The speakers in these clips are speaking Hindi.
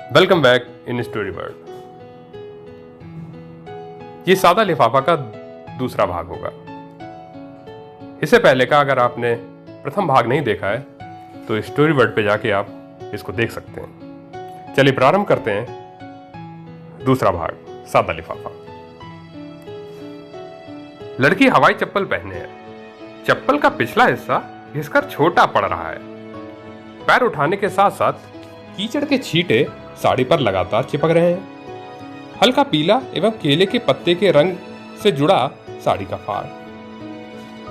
Welcome back in story world. ये सादा लिफाफा का दूसरा भाग होगा। इससे पहले का अगर आपने प्रथम भाग नहीं देखा है तो स्टोरी वर्ल्ड पे जाके आप इसको देख सकते हैं। चलिए प्रारंभ करते हैं दूसरा भाग, सादा लिफाफा। लड़की हवाई चप्पल पहने है। चप्पल का पिछला हिस्सा घिसकर छोटा पड़ रहा है। पैर उठाने के साथ साथ कीचड़ के छींटे साड़ी पर लगातार चिपक रहे हैं। हल्का पीला एवं केले के पत्ते के रंग से जुड़ा साड़ी का फाड़।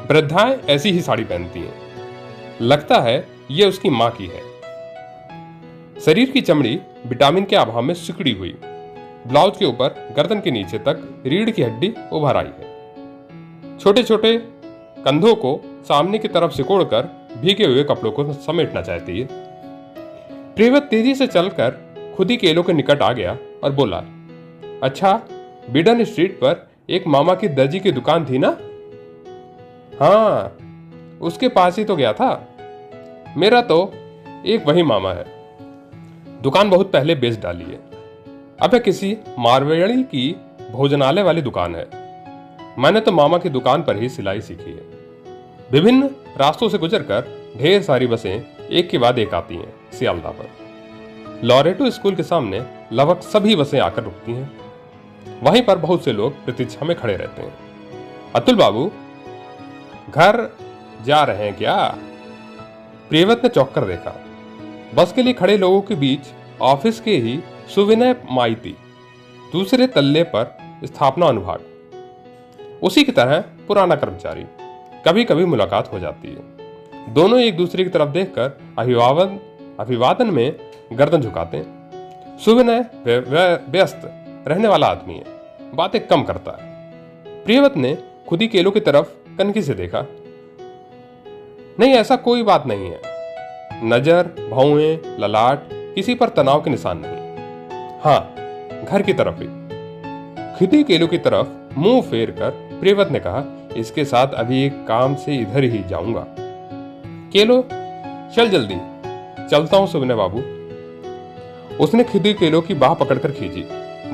वृद्धाएं ऐसी ही साड़ी पहनती हैं। लगता है ये उसकी मां की है। शरीर की चमड़ी विटामिन के अभाव में सिकुड़ी हुई। ब्लाउज के ऊपर गर्दन के नीचे तक रीढ़ की हड्डी उभर आई है। छोटे छोटे कंधों को सामने की तरफ सिकोड़कर भीगे हुए कपड़ों को समेटना चाहती है। प्रियव्रत तेजी से चलकर खुद ही केलों के निकट आ गया और बोला, अच्छा, बिडन स्ट्रीट पर एक मामा की दर्जी की दुकान थी ना? हाँ, उसके पास ही तो गया था। मेरा तो एक वही मामा है। दुकान बहुत पहले बेच डाली है। अब यह किसी मारवाड़ी की भोजनालय वाली दुकान है। मैंने तो मामा की दुकान पर ही सिलाई सीखी है। विभिन्न रास्तों से गुजरकर ढेर सारी बसें एक के बाद एक आती हैं सियालदह पर। लॉरेटो स्कूल के सामने लगभग सभी बसें आकर रुकती हैं। वहीं पर बहुत से लोग प्रतीक्षा में खड़े रहते हैं। अतुल बाबू घर जा रहे हैं क्या? प्रियव्रत ने चौंक कर देखा। बस के लिए खड़े लोगों के बीच ऑफिस के ही सुविनय माइती, दूसरे तल्ले पर स्थापना अनुभाग, उसी की तरह पुराना कर्मचारी। कभी कभी मुलाकात हो जाती है। दोनों एक दूसरे की तरफ देखकर अभिवादन में गर्दन झुकाते हैं। सुविनय व्यस्त रहने वाला आदमी है, बातें कम करता है। प्रियव्रत ने खुद ही केलों की तरफ कनखी से देखा। नहीं, ऐसा कोई बात नहीं है। नजर, भौहें, ललाट, किसी पर तनाव के निशान नहीं। हाँ, घर की तरफ ही। खुद ही केलों की तरफ मुंह फेर कर प्रियव्रत ने कहा, इसके साथ अभी एक काम से इधर ही जाऊंगा। केलो, चल जल्दी। चलता हूं सुविनय बाबू। उसने खुद ही केलों की बाह पकड़कर खींची।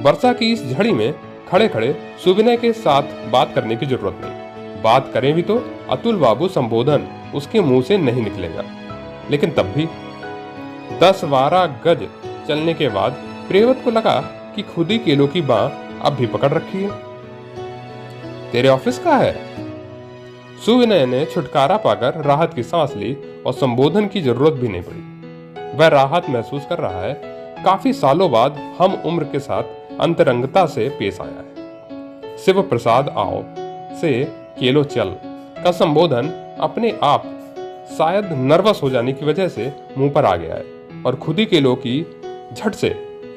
वर्षा की इस झड़ी में खड़े खड़े सुविनय के साथ बात करने की जरूरत नहीं। बात करें भी तो अतुल बाबू संबोधन उसके मुंह से नहीं निकलेगा। लेकिन तब भी 10-12 गज चलने के बाद प्रियव्रत को लगा कि खुद ही केलों की बाह अब भी पकड़ रखी है। तेरे ऑफिस का है? सुविनय ने छुटकारा पाकर राहत की सांस ली और संबोधन की जरूरत भी नहीं पड़ी। वह राहत महसूस कर रहा है। काफी सालों बाद हम उम्र के साथ अंतरंगता से पेश आया है। शिव प्रसाद आओ से केलो चल का संबोधन अपने आप शायद नर्वस हो जाने की वजह से मुंह पर आ गया है और खुद ही केलो की झट से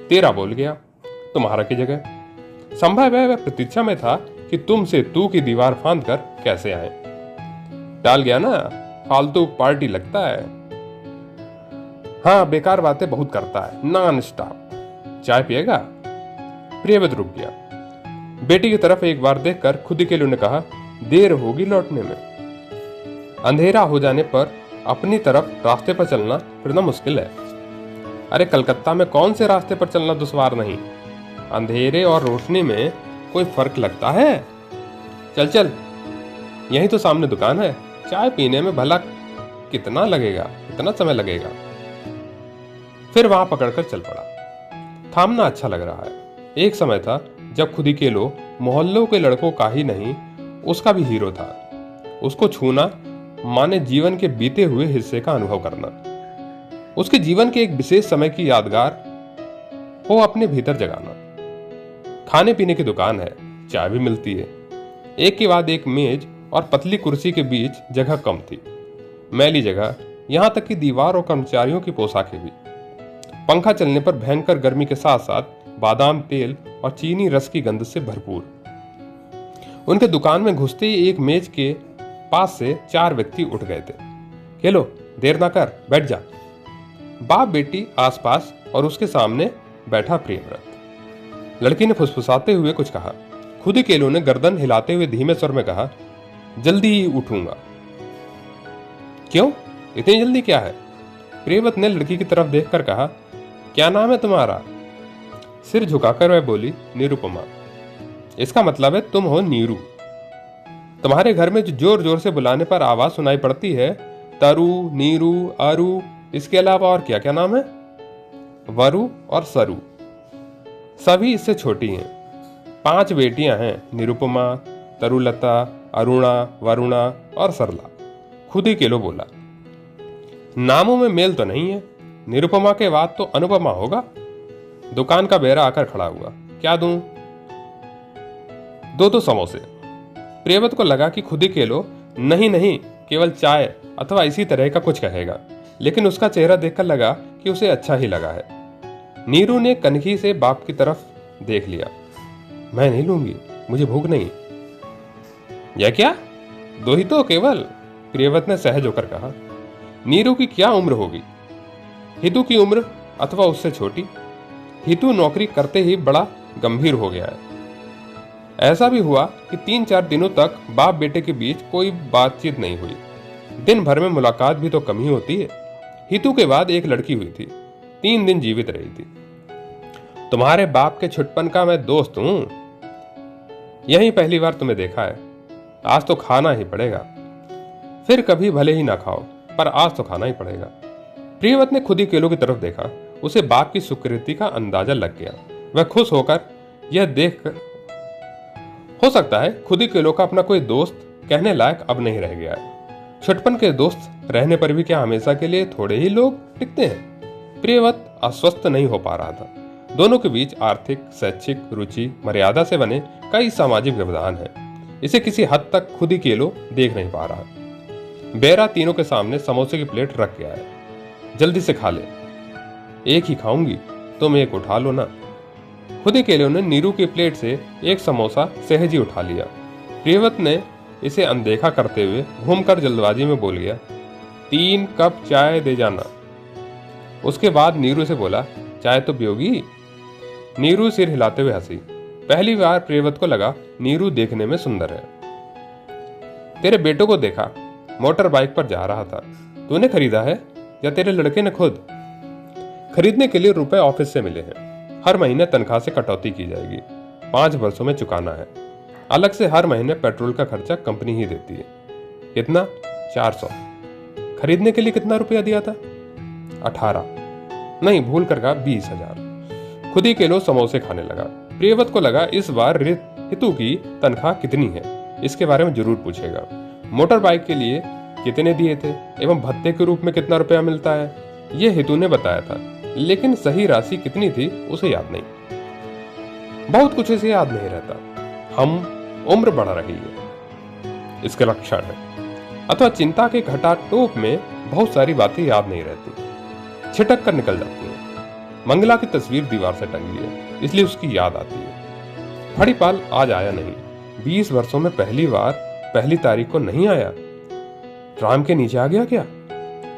तेरा बोल गया, तुम्हारा की जगह। संभव है वह प्रतीक्षा में था कि तुमसे तू की दीवार फांद कर कैसे आए। टाल गया ना, फालतू पार्टी लगता है। हाँ, बेकार बातें बहुत करता है, नॉन स्टॉप। चाय पिएगा? प्रियव्रत रुक गया। बेटी की तरफ एक बार देखकर खुद ही केलो ने कहा, देर होगी लौटने में। अंधेरा हो जाने पर अपनी तरफ रास्ते पर चलना फिर ना मुश्किल है। अरे कलकत्ता में कौन से रास्ते पर चलना दुश्वार नहीं। अंधेरे और रोशनी में कोई फर्क लगता है? चल चल, यही तो सामने दुकान है। चाय पीने में भला कितना लगेगा, इतना समय लगेगा। फिर वहां पकड़कर चल पड़ा। थामना अच्छा लग रहा है। एक समय था जब खुद ही केलो मोहल्लों के लड़कों का ही नहीं, उसका भी हीरो था। उसको छूना माने जीवन के बीते हुए हिस्से का अनुभव करना। उसके जीवन के एक विशेष समय की यादगार वो अपने भीतर जगाना। खाने पीने की दुकान है, चाय भी मिलती है। एक के बाद एक मेज और पतली कुर्सी के बीच जगह कम थी। मैली जगह, यहां तक कि दीवार और कर्मचारियों की पोशाकें भी। पंखा चलने पर भयंकर गर्मी के साथ साथ बादाम तेल और चीनी रस की गंध से भरपूर। उनके दुकान में घुसते ही एक मेज के पास से 4 व्यक्ति उठ गए थे। केलो, देर ना कर, बैठ जा। बाप बेटी आसपास और उसके सामने बैठा प्रियव्रत। लड़की ने फुसफुसाते हुए कुछ कहा। खुद ही केलो ने गर्दन हिलाते हुए धीमे स्वर में कहा, जल्दी ही उठूंगा। क्यों, इतनी जल्दी क्या है? प्रियव्रत ने लड़की की तरफ देखकर कहा, क्या नाम है तुम्हारा? सिर झुकाकर वह बोली, निरुपमा। इसका मतलब है तुम हो नीरू। तुम्हारे घर में जो जोर जोर से बुलाने पर आवाज सुनाई पड़ती है, तरु, नीरू, अरु, इसके अलावा और क्या क्या नाम है? वरु और सरु। सभी इससे छोटी हैं। 5 बेटियां हैं, निरुपमा, तरुलता, अरुणा, वरुणा और सरला। खुद ही केलो बोला। नामों में मेल तो नहीं है। निरुपमा के बाद तो अनुपमा होगा। दुकान का बेरा आकर खड़ा हुआ। क्या दूं? 2 समोसे। प्रियव्रत को लगा कि खुद ही केलो नहीं नहीं केवल चाय अथवा इसी तरह का कुछ कहेगा, लेकिन उसका चेहरा देखकर लगा कि उसे अच्छा ही लगा है। नीरू ने कनखी से बाप की तरफ देख लिया। मैं नहीं लूंगी, मुझे भूख नहीं। यह क्या? 2 ही तो केवल, प्रियव्रत ने सहज होकर कहा। नीरू की क्या उम्र होगी? हितू की उम्र अथवा उससे छोटी। हितू नौकरी करते ही बड़ा गंभीर हो गया है। ऐसा भी हुआ कि 3-4 दिनों तक बाप बेटे के बीच कोई बातचीत नहीं हुई। दिन भर में मुलाकात भी तो कम ही होती है। हितू के बाद एक लड़की हुई थी, 3 दिन जीवित रही थी। तुम्हारे बाप के छुटपन का मैं दोस्त हूं। यही पहली बार तुम्हें देखा है। आज तो खाना ही पड़ेगा। फिर कभी भले ही ना खाओ, पर आज तो खाना ही पड़ेगा। प्रियव्रत ने खुद ही केलो की तरफ देखा। उसे बाप की सुकृति का अंदाजा लग गया। वह खुश होकर यह देखकर, हो सकता है खुद ही केलो का अपना कोई दोस्त कहने लायक अब नहीं रह गया है। छुटपन के दोस्त रहने पर भी क्या हमेशा के लिए थोड़े ही लोग टिकते हैं? प्रियव्रत आश्वस्त नहीं हो पा रहा था। दोनों के बीच आर्थिक, शैक्षिक, रुचि, मर्यादा से बने कई सामाजिक व्यवधान हैं। इसे किसी हद तक खुद ही केलो देख नहीं पा रहा। बेरा तीनों के सामने समोसे की प्लेट रख गया है। जल्दी से खा ले। एक ही खाऊंगी, तुम एक उठा लो ना। खुद ही केलो ने नीरू की प्लेट से एक समोसा सहज ही उठा लिया। प्रियव्रत ने इसे अनदेखा करते हुए घूमकर जल्दबाजी में बोल गया, 3 कप चाय दे जाना। उसके बाद नीरू से बोला, चाय तो पियोगी? नीरू सिर हिलाते हुए हंसी। पहली बार प्रियव्रत को लगा नीरू देखने में सुंदर है। तेरे बेटों को देखा, मोटर बाइक पर जा रहा था। तूने खरीदा है या तेरे लड़के ने खुद? खरीदने के लिए रुपए ऑफिस से मिले हैं। हर महीने तनख्वाह से कटौती की जाएगी। 5 वर्षों में चुकाना है। अलग से हर महीने पेट्रोल का खर्चा कंपनी ही देती है। कितना? 400। खरीदने के लिए कितना रुपया दिया था? 18। नहीं, भूल कर कहा 20,000। खुद ही केलो समोसे खाने लगा। प्रियव्रत को लगा इस बार हितू की तनख्वाह कितनी है, इसके बारे में जरूर पूछेगा। मोटर बाइक के लिए कितने दिए थे एवं भत्ते के रूप में कितना रुपया मिलता है, यह हितू ने बताया था, लेकिन सही राशि कितनी थी उसे याद नहीं। बहुत कुछ इसे याद नहीं रहता। हम उम्र बढ़ रही है, इसके लक्षण है। अथवा चिंता के घटा टोप में बहुत सारी बातें याद नहीं रहती, छिटक कर निकल जाती हैं। मंगला की तस्वीर दीवार से टंगी है, इसलिए उसकी याद आती है। फड़ीपाल आज आया नहीं। 20 वर्षों में पहली बार पहली तारीख को नहीं आया। ट्राम के नीचे आ गया क्या?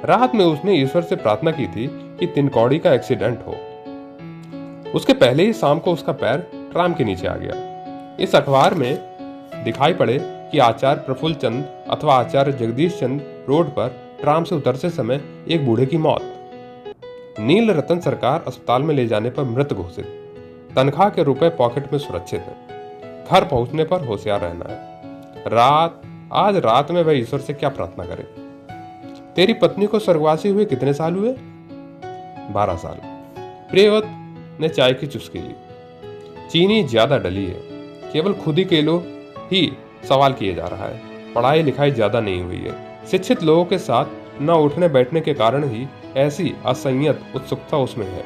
रात में उसने ईश्वर से प्रार्थना की थी कि तिनकौड़ी का एक्सीडेंट हो। उसके पहले ही शाम को उसका पैर ट्राम के नीचे आ गया। इस अखबार में दिखाई पड़े कि आचार्य प्रफुल्ल चंद अथवा आचार्य जगदीश चंद रोड पर ट्राम से उतरते समय एक बूढ़े की मौत। नील रतन सरकार अस्पताल में ले जाने पर मृत घोषित। तनख्वाह के रुपए पॉकेट में सुरक्षित है। घर पहुंचने पर होशियार रहना है। आज रात में वह ईश्वर से क्या प्रार्थना करे? तेरी पत्नी को स्वर्गवासी हुए कितने साल हुए? 12 साल। प्रियव्रत ने चाय की चुस्की ली। चीनी ज्यादा डली है। केवल खुद ही केलो ही सवाल किए जा रहा है। पढ़ाई लिखाई ज्यादा नहीं हुई है। शिक्षित लोगों के साथ न उठने बैठने के कारण ही ऐसी असंयत उत्सुकता उसमें है।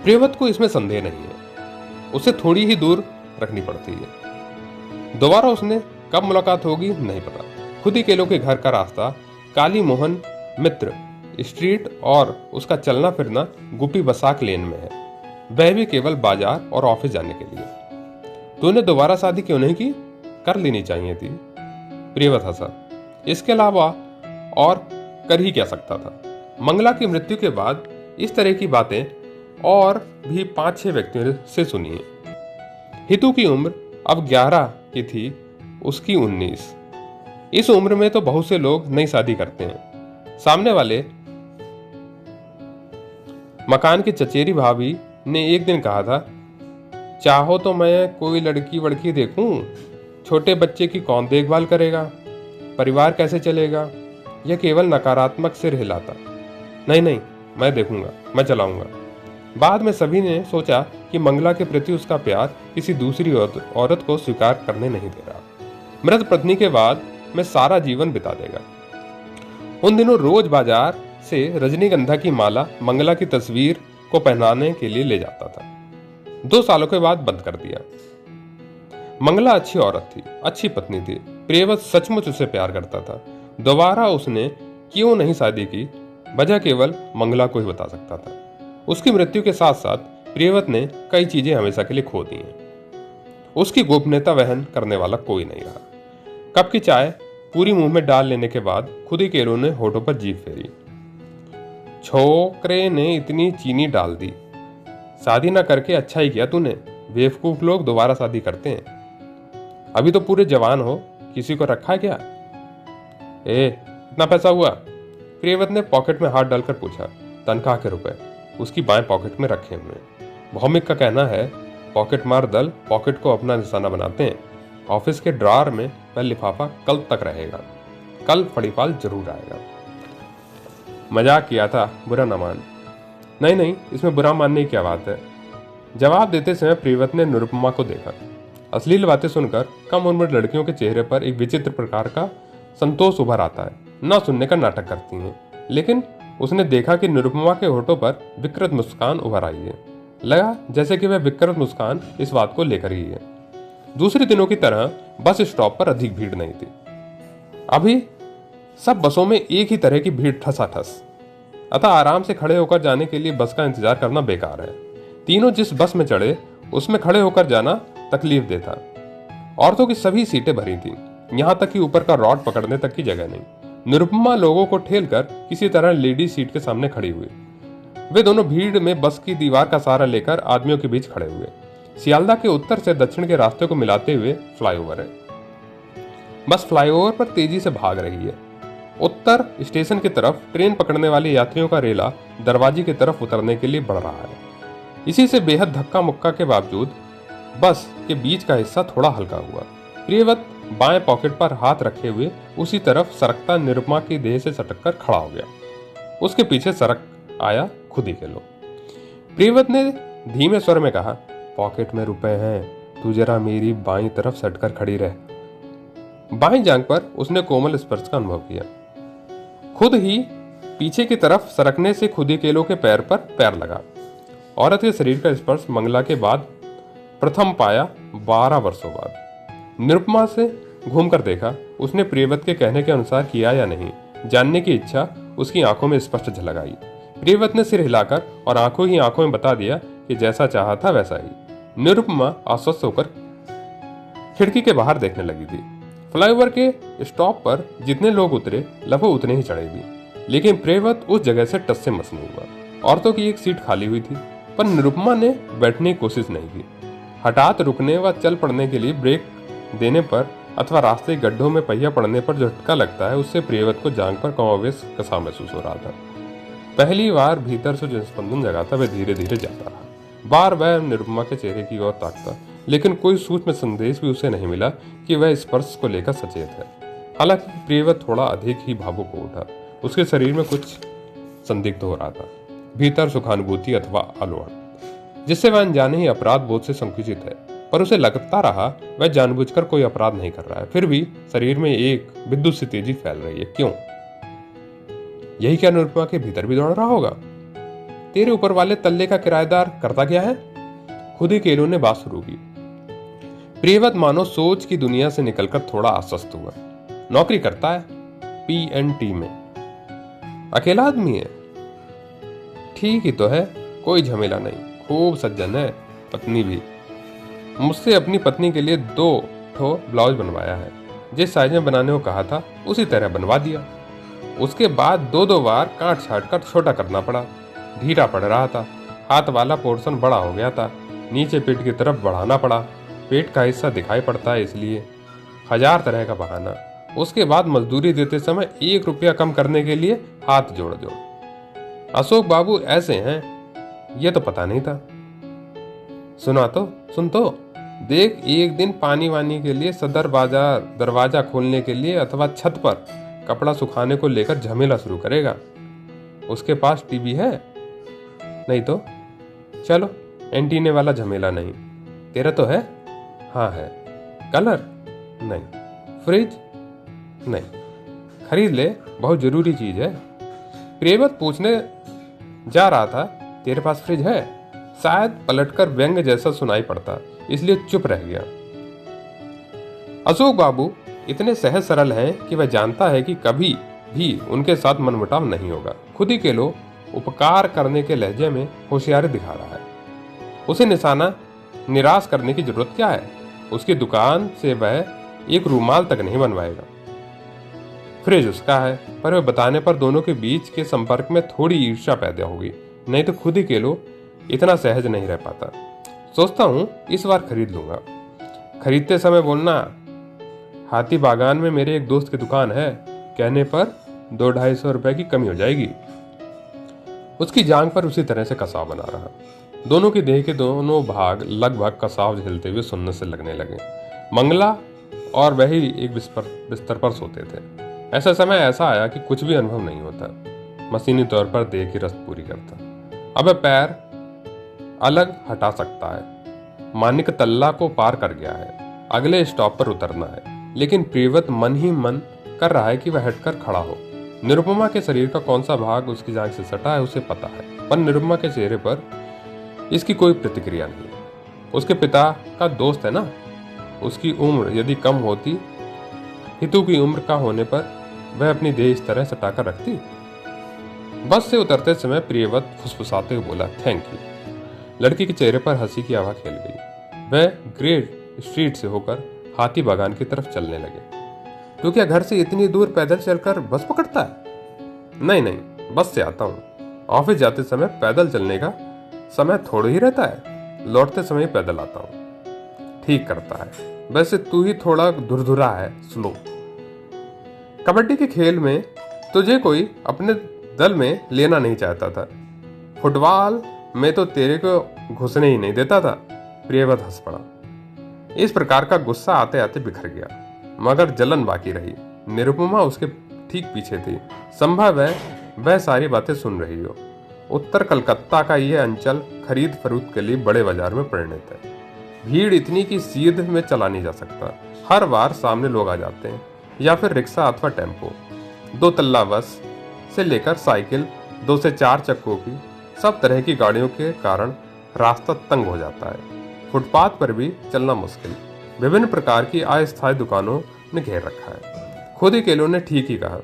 प्रियव्रत को इसमें संदेह नहीं है। उसे थोड़ी ही दूर रखनी पड़ती है। दोबारा उसने कब मुलाकात होगी नहीं पता। खुद ही केलो के घर का रास्ता काली मोहन मित्र स्ट्रीट और उसका चलना फिरना गुपी बसाक लेन में है। वह भी केवल बाजार और ऑफिस जाने के लिए। तूने दोबारा शादी क्यों नहीं की? कर लेनी चाहिए थी। प्रियव्रत हंसा। इसके अलावा और कर ही क्या सकता था? मंगला की मृत्यु के बाद इस तरह की बातें और भी 5-6 व्यक्तियों से सुनी है। हितू की उम्र अब 11 की थी, उसकी 19। इस उम्र में तो बहुत से लोग नई शादी करते हैं। सामने वाले मकान की चचेरी भाभी ने एक दिन कहा था, चाहो तो मैं कोई लड़की वड़की देखूं, छोटे बच्चे की कौन देखभाल करेगा, परिवार कैसे चलेगा। यह केवल नकारात्मक सिर हिलाता। नहीं नहीं, मैं देखूंगा, मैं चलाऊंगा। बाद में सभी ने सोचा कि मंगला के प्रति उसका प्यार किसी दूसरी औरत को स्वीकार करने नहीं दे रहा। मृत पत्नी के बाद में सारा जीवन बिता देगा। उन दिनों रोज बाजार से रजनीगंधा की माला मंगला की तस्वीर को पहनाने के लिए ले जाता था। 2 सालों के बाद बंद कर दिया। मंगला अच्छी औरत थी, अच्छी पत्नी थी। प्रियव्रत सचमुच उसे प्यार करता था। दोबारा उसने क्यों नहीं शादी की, वजह केवल मंगला को ही बता सकता था। उसकी मृत्यु के साथ साथ प्रियव्रत ने कई चीजें हमेशा के लिए खो दी हैं। उसकी गोपनीयता वहन करने वाला कोई नहीं रहा। कप की चाय पूरी मुंह में डाल लेने के बाद खुद ही केलो ने होठों पर जीभ फेरी। छोकरे ने इतनी चीनी डाल दी। शादी ना करके अच्छा ही किया तूने। बेवकूफ लोग दोबारा शादी करते हैं। अभी तो पूरे जवान हो, किसी को रखा है क्या? इतना पैसा हुआ? प्रियव्रत ने पॉकेट में हाथ डालकर पूछा। तनख्वाह के रुपए उसकी बाएं पॉकेट में रखे हुए। भौमिक का कहना है, पॉकेट मार दल पॉकेट को अपना निशाना बनाते हैं। ऑफिस के ड्रॉर में वह लिफाफा कल तक रहेगा। कल फड़ीपाल जरूर आएगा। मजाक किया था, बुरा न मान। नहीं नहीं, इसमें बुरा मानने की क्या बात है। जवाब देते समय प्रियव्रत ने निरुपमा को देखा। अश्लील बातें सुनकर कम उम्र लड़कियों के चेहरे पर एक विचित्र प्रकार का संतोष उभर आता है। न सुनने का नाटक करती हैं। लेकिन उसने देखा कि निरुपमा के होठों पर विकृत मुस्कान उभर आई है। लगा जैसे कि वह विकृत मुस्कान इस बात को लेकर ही है। दूसरे दिनों की तरह बस स्टॉप पर अधिक भीड़ नहीं थी। अभी सब बसों में एक ही तरह की भीड़ ठसाठस। अतः आराम से खड़े होकर जाने के लिए बस का इंतजार करना बेकार है। तीनों जिस बस में चढ़े उसमें खड़े होकर जाना तकलीफ देता। औरतों की सभी सीटें भरी थी, यहाँ तक कि ऊपर का रॉड पकड़ने तक की जगह नहीं। निरुपमा लोगों को ठेलकर किसी तरह लेडी सीट के सामने खड़ी हुई। वे दोनों भीड़ में बस की दीवार का सहारा लेकर आदमियों के बीच खड़े हुए। सियालदा के उत्तर से दक्षिण के रास्ते को मिलाते हुए फ्लाईओवर है। बस फ्लाईओवर पर तेजी से भाग रही है। उत्तर स्टेशन की तरफ ट्रेन पकड़ने वाले यात्रियों का रेला दरवाजे की तरफ उतरने के लिए बढ़ रहा है। इसी से बेहद धक्का मुक्का के बावजूद बस के बीच का हिस्सा थोड़ा हल्का हुआ। प्रियव्रत बाएं पॉकेट पर हाथ रखे हुए उसी तरफ सरकता निरुपमा की देह से सटक कर खड़ा हो गया। उसके पीछे सरक आया खुद ही केलो। प्रियव्रत ने धीमे स्वर में कहा, पॉकेट में रुपए हैं, तू जरा मेरी बाईं तरफ सटकर खड़ी रह। बाईं जांघ पर उसने कोमल स्पर्श का अनुभव किया। खुद ही पीछे की तरफ सरकने से खुद ही केलो के पैर पर पैर लगा। औरत के शरीर का स्पर्श मंगला के बाद प्रथम पाया 12 वर्षों बाद। निरुपमा से घूमकर देखा, उसने प्रियव्रत के कहने के अनुसार किया या नहीं, जानने की इच्छा उसकी आंखों में स्पष्ट झलक आई। प्रियव्रत ने सिर हिलाकर और आंखों ही आंखों में बता दिया कि जैसा चाहा था वैसा ही। निरुपमा आश्वस्त होकर खिड़की के बाहर देखने लगी थी। फ्लाईओवर के स्टॉप पर जितने लोग उतरे लगभग उतने ही चढ़े भी, लेकिन प्रियव्रत उस जगह से टस से मस नहीं हुआ। औरतों की एक सीट खाली हुई थी, पर निरुपमा ने बैठने की कोशिश नहीं की। हठात रुकने व चल पड़ने के लिए ब्रेक देने पर अथवा रास्ते गड्ढों में पहिया पड़ने पर जो झटका लगता है, उससे प्रियव्रत को जांघ पर कमोवेश कसा महसूस हो रहा था। पहली बार भीतर से जो स्पंदन जगा था वह धीरे धीरे जाता रहा। बार बार निरुपमा के चेहरे की ओर ताकता, लेकिन कोई सूक्ष्म संदेश भी उसे नहीं मिला कि वह स्पर्श को लेकर सचेत है। हालांकि प्रियव्रत थोड़ा अधिक ही भावुक हो उठा। उसके शरीर में कुछ संदिग्ध हो रहा था, भीतर सुखानुभूति अथवा आलोड़न, जिससे वह अनजाने ही अपराध बोध से संकुचित है। पर उसे लगता रहा वह जानबूझकर कोई अपराध नहीं कर रहा है। फिर भी शरीर में एक विद्युत सी तेजी फैल रही है। क्यों? यही क्या निरुपमा के भीतर भी दौड़ रहा होगा? तेरे ऊपर वाले तल्ले का किराएदार करता क्या है? खुद ही केलो ने बात शुरू की। प्रियव्रत मानो सोच की दुनिया से निकलकर थोड़ा आश्वस्त हुआ। नौकरी करता है PNT में। अकेला आदमी है? ठीक ही तो है, कोई झमेला नहीं, खूब सज्जन है। पत्नी भी। मुझसे अपनी पत्नी के लिए 2 ठो ब्लाउज बनवाया है। जिस साइज में बनाने को कहा था उसी तरह बनवा दिया। उसके बाद 2-2 बार काट छाट कर छोटा करना पड़ा। ढीला पड़ रहा था। हाथ वाला पोर्शन बड़ा हो गया था। नीचे पेट की तरफ बढ़ाना पड़ा। पेट का हिस्सा दिखाई पड़ता है, इसलिए 1000 तरह का बहाना। उसके बाद मजदूरी देते समय 1 रुपया कम करने के लिए हाथ जोड़ जोड़। अशोक बाबू ऐसे हैं, ये तो पता नहीं था। सुना तो सुन तो देख, एक दिन पानी वानी के लिए सदर बाजार दरवाजा खोलने के लिए अथवा छत पर कपड़ा सुखाने को लेकर झमेला शुरू करेगा। उसके पास टीवी है? नहीं तो चलो, एंटीने वाला झमेला नहीं। तेरा तो है? हाँ है। कलर? नहीं। फ्रिज? नहीं। खरीद ले, बहुत जरूरी चीज है। प्रियव्रत पूछने जा रहा था, तेरे पास फ्रिज है? शायद पलटकर व्यंग जैसा सुनाई पड़ता, इसलिए चुप रह गया। अशोक बाबू इतने सहज सरल हैं कि वह जानता है कि कभी भी उनके साथ मनमुटाव नहीं होगा। खुद ही के लो उपकार करने के लहजे में होशियारी दिखा रहा है। उसे निशाना निराश करने की जरूरत क्या है? उसकी दुकान से वह एक रूमाल तक नहीं बनवाएगा। फ्रिज उसका है, पर वह बताने पर दोनों के बीच के संपर्क में थोड़ी ईर्ष्या पैदा होगी। नहीं तो खुद ही के लो इतना सहज नहीं रह पाता। सोचता हूं इस बार खरीद लूंगा। खरीदते समय बोलना, हाथी बागान में मेरे एक दोस्त की दुकान है, कहने पर 200-250 रुपए की कमी हो जाएगी। उसकी जांग पर उसी तरह से कसाव बना रहा। दोनों की देह के दोनों भाग लगभग कसाव झेलते हुए सुनने से लगने लगे। मंगला और वही एक बिस्तर पर सोते थे। ऐसा समय ऐसा आया कि कुछ भी अनुभव नहीं होता, मशीनी तौर पर देह की रस्त पूरी करता। अब पैर अलग हटा सकता है। मानिक तल्ला को पार कर गया है, अगले स्टॉप पर उतरना है। लेकिन प्रियव्रत मन ही मन कर रहा है कि वह हटकर खड़ा हो। निरुपमा के शरीर का कौन सा भाग उसकी जांघ से सटा है उसे पता है, पर निरुपमा के चेहरे पर इसकी कोई प्रतिक्रिया नहीं। उसके पिता का दोस्त है ना। उसकी उम्र यदि कम होती, हितू की उम्र का होने पर वह अपनी देह इस तरह सटाकर रखती। बस से उतरते समय प्रियव्रत फुसफुसाते हुए बोला, थैंक यू। लड़की के चेहरे पर हंसी की आभा खेल गई। वह ग्रेट स्ट्रीट से होकर हाथी बागान की तरफ चलने लगे। तो क्या घर से इतनी दूर पैदल चलकर बस पकड़ता है? नहीं नहीं, बस से आता हूँ। ऑफिस जाते समय पैदल चलने का समय थोड़ा ही रहता है, लौटते समय पैदल आता हूँ। ठीक करता है। वैसे तू ही थोड़ा धुरधुरा है, स्लो। कबड्डी के खेल में तुझे कोई अपने दल में लेना नहीं चाहता था। फुटबॉल में तो तेरे को घुसने ही नहीं देता था। प्रियव्रत हंस पड़ा। इस प्रकार का गुस्सा आते आते बिखर गया, मगर जलन बाकी रही। निरुपमा उसके ठीक पीछे थी। संभव है वह सारी बातें सुन रही हो। उत्तर कलकत्ता का यह अंचल खरीद फरोख्त के लिए बड़े बाजार में परिणत है। भीड़ इतनी कि सीध में चला नहीं जा सकता। हर बार सामने लोग आ जाते हैं, या फिर रिक्शा अथवा टेम्पो। 2 तल्ला बस से लेकर साइकिल, 2 से 4 चक्कों की सब तरह की गाड़ियों के कारण रास्ता तंग हो जाता है। फुटपाथ पर भी चलना मुश्किल। विभिन्न प्रकार की अस्थायी दुकानों ने घेर रखा है। खुद ही केलो ने ठीक ही कहा।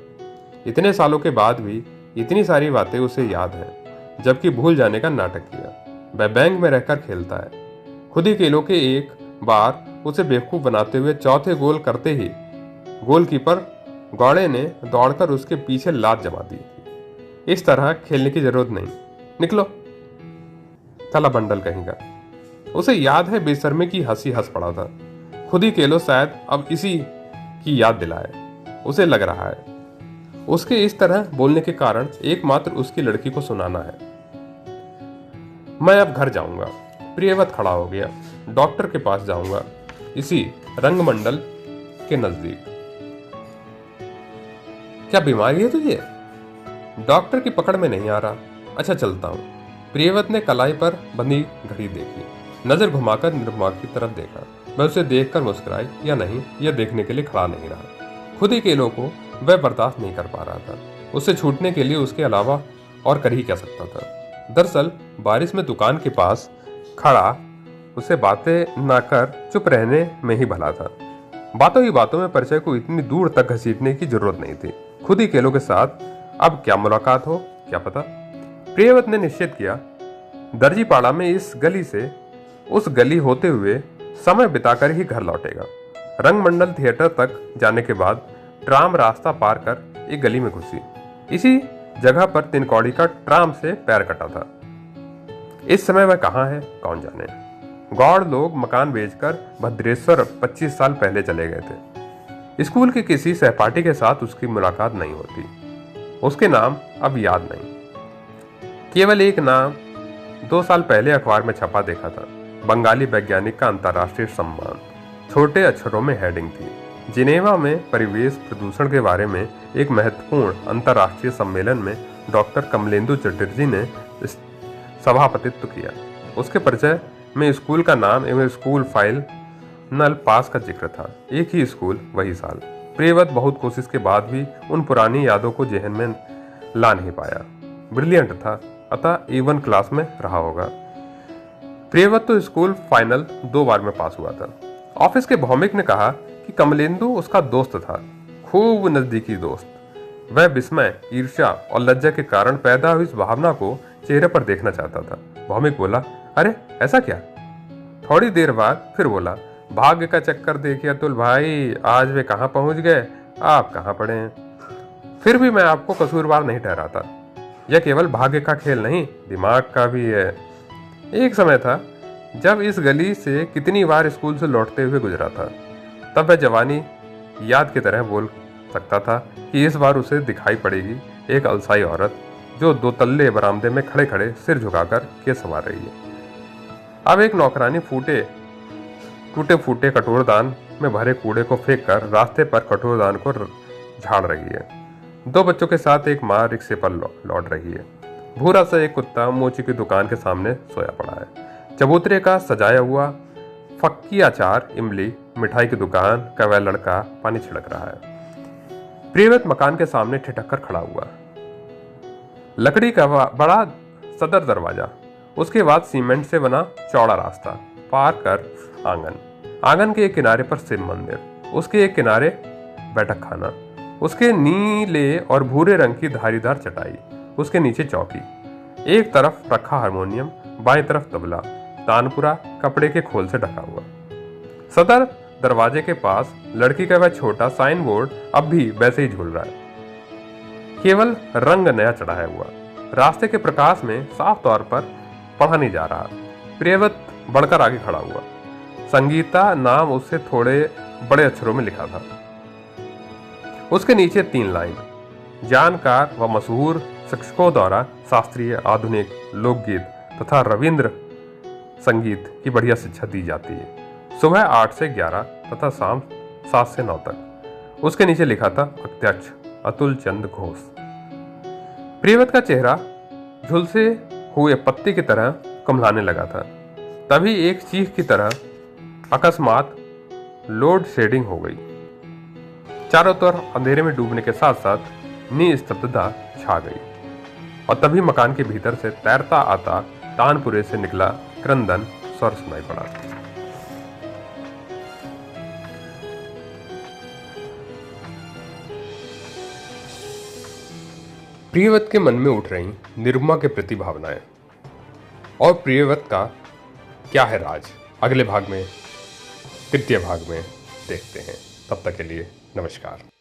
इतने सालों के बाद भी इतनी सारी बातें उसे याद हैं, जबकि भूल जाने का नाटक किया। वह बैंक में रहकर खेलता है। खुद ही केलो के एक बार उसे बेवकूफ बनाते हुए चौथे गोल करते ही गोलकीपर गौड़े ने दौड़कर उसके पीछे लात जमा दी। इस तरह खेलने की जरूरत नहीं, निकलो। थला बंडल कहीं का। उसे याद है बेशर्मी की हंसी हंस पड़ा था। खुद ही केलो शायद अब इसी की याद दिलाए। उसे लग रहा है उसके इस तरह बोलने के कारण एकमात्र उसकी लड़की को सुनाना है। मैं अब घर जाऊंगा। प्रियव्रत खड़ा हो गया। डॉक्टर के पास जाऊंगा, इसी रंगमंडल के नजदीक। क्या बीमारी है तुझे? डॉक्टर की पकड़ में नहीं आ रहा। अच्छा चलता हूं। प्रियव्रत ने कलाई पर बंधी घड़ी देखी, नजर घुमाकर निरुपमा की तरफ देखा। वह उसे देखकर मुस्कुराई या नहीं, यह देखने के लिए खड़ा नहीं रहा। खुद ही केलो को वह बर्दाश्त नहीं कर पा रहा था। उससे छूटने के लिए उसके अलावा और कर ही क्या सकता था। दरअसल बारिश में दुकान के पास खड़ा उसे बातें न कर चुप रहने में ही भला था। बातों ही बातों में परिचय को इतनी दूर तक घसीटने की जरूरत नहीं थी। खुद ही केलो के साथ अब क्या मुलाकात हो क्या पता। प्रियव्रत ने निश्चित किया, दर्जीपाड़ा में इस गली से उस गली होते हुए समय बिताकर ही घर लौटेगा। रंगमंडल थिएटर तक जाने के बाद ट्राम रास्ता पार कर एक गली में घुसी। इसी जगह पर 3 कौड़ी का ट्राम से पैर कटा था। इस समय वह कहाँ है कौन जाने। गौड़ लोग मकान बेचकर भद्रेश्वर 25 साल पहले चले गए थे। स्कूल के किसी सहपाठी के साथ उसकी मुलाकात नहीं होती। उसके नाम अब याद नहीं। केवल एक नाम 2 साल पहले अखबार में छपा देखा था। बंगाली वैज्ञानिक का अंतर्राष्ट्रीय सम्मान। छोटे अक्षरों में हेडिंग थी। जिनेवा में परिवेश प्रदूषण के बारे में एक महत्वपूर्ण अंतर्राष्ट्रीय सम्मेलन में डॉक्टर कमलेंदु चटर्जी ने सभापतित्व किया। उसके परिचय में स्कूल का नाम एवं स्कूल फाइनल पास का जिक्र था। एक ही स्कूल, वही साल। प्रियव्रत बहुत कोशिश के बाद भी उन पुरानी यादों को जहन में ला नहीं पाया। ब्रिलियंट था, अतः A1 क्लास में रहा होगा। प्रियव्रत तो स्कूल फाइनल 2 बार में पास हुआ था। ऑफिस के भौमिक ने कहा कि कमलेंदु उसका दोस्त था, खूब नजदीकी दोस्त। वह विस्मय, ईर्ष्या और लज्जा के कारण पैदा हुई इस भावना को चेहरे पर देखना चाहता था। भौमिक बोला, अरे ऐसा क्या? थोड़ी देर बाद फिर बोला, भाग्य का चक्कर देखिए अतुल भाई, आज वे कहाँ पहुंच गए, आप कहाँ पड़े हैं। फिर भी मैं आपको कसूरवार नहीं ठहराता। यह केवल भाग्य का खेल नहीं, दिमाग का भी है। एक समय था जब इस गली से कितनी बार स्कूल से लौटते हुए गुजरा था। तब वह जवानी याद की तरह बोल सकता था कि इस बार उसे दिखाई पड़ेगी एक अलसाई औरत जो 2 तल्ले बरामदे में खड़े खड़े सिर झुकाकर केस संवार रही है। अब एक नौकरानी टूटे फूटे कटोरदान में भरे कूड़े को फेंक कर रास्ते पर कटोरदान को झाड़ रही है। 2 बच्चों के साथ एक माँ रिक्शे पर लौट रही है। भूरा सा एक कुत्ता मोची की दुकान के सामने सोया पड़ा है। चबूतरे का सजाया हुआ फक्की, अचार, इमली, मिठाई की दुकान का वह लड़का पानी छिड़क रहा है। प्रियव्रत मकान के सामने ठिठक कर खड़ा हुआ। लकड़ी का बड़ा सदर दरवाजा, उसके बाद सीमेंट से बना चौड़ा रास्ता, पार कर आंगन के एक किनारे पर शिव मंदिर, उसके एक किनारे बैठक खाना, उसके नीले और भूरे रंग की धारीदार चटाई, उसके नीचे चौकी, एक तरफ रखा हारमोनियम, बाएं तरफ तबला, तानपुरा कपड़े के खोल से ढका हुआ। सदर दरवाजे के पास लड़की का वह छोटा साइन बोर्ड अब भी वैसे ही झूल रहा है, केवल रंग नया चढ़ाया हुआ। रास्ते के प्रकाश में साफ तौर पर पढ़ा नहीं जा रहा। प्रियव्रत बढ़कर आगे खड़ा हुआ। संगीता नाम उससे थोड़े बड़े अक्षरों में लिखा था। उसके नीचे 3 लाइन, जानकार व मशहूर शिक्षकों द्वारा शास्त्रीय, आधुनिक, लोकगीत तथा रविंद्र संगीत की बढ़िया शिक्षा दी जाती है। सुबह 8 से 11 तथा शाम 7 से 9 तक। उसके नीचे लिखा था अध्यक्ष अतुल चंद घोष। प्रियव्रत का चेहरा झुलसे हुए पत्ते की तरह कुम्हलाने लगा था। तभी एक चीख की तरह अकस्मात लोड शेडिंग हो गई। चारों तरफ अंधेरे में डूबने के साथ साथ निस्तब्धता छा गई और तभी मकान के भीतर से तैरता आता तानपुरे से निकला क्रंदन स्वर सुनाई पड़ा। प्रियव्रत के मन में उठ रही निरुपमा के प्रति भावनाएं और प्रियव्रत का क्या है राज, अगले भाग में, तृतीय भाग में देखते हैं। तब तक के लिए नमस्कार।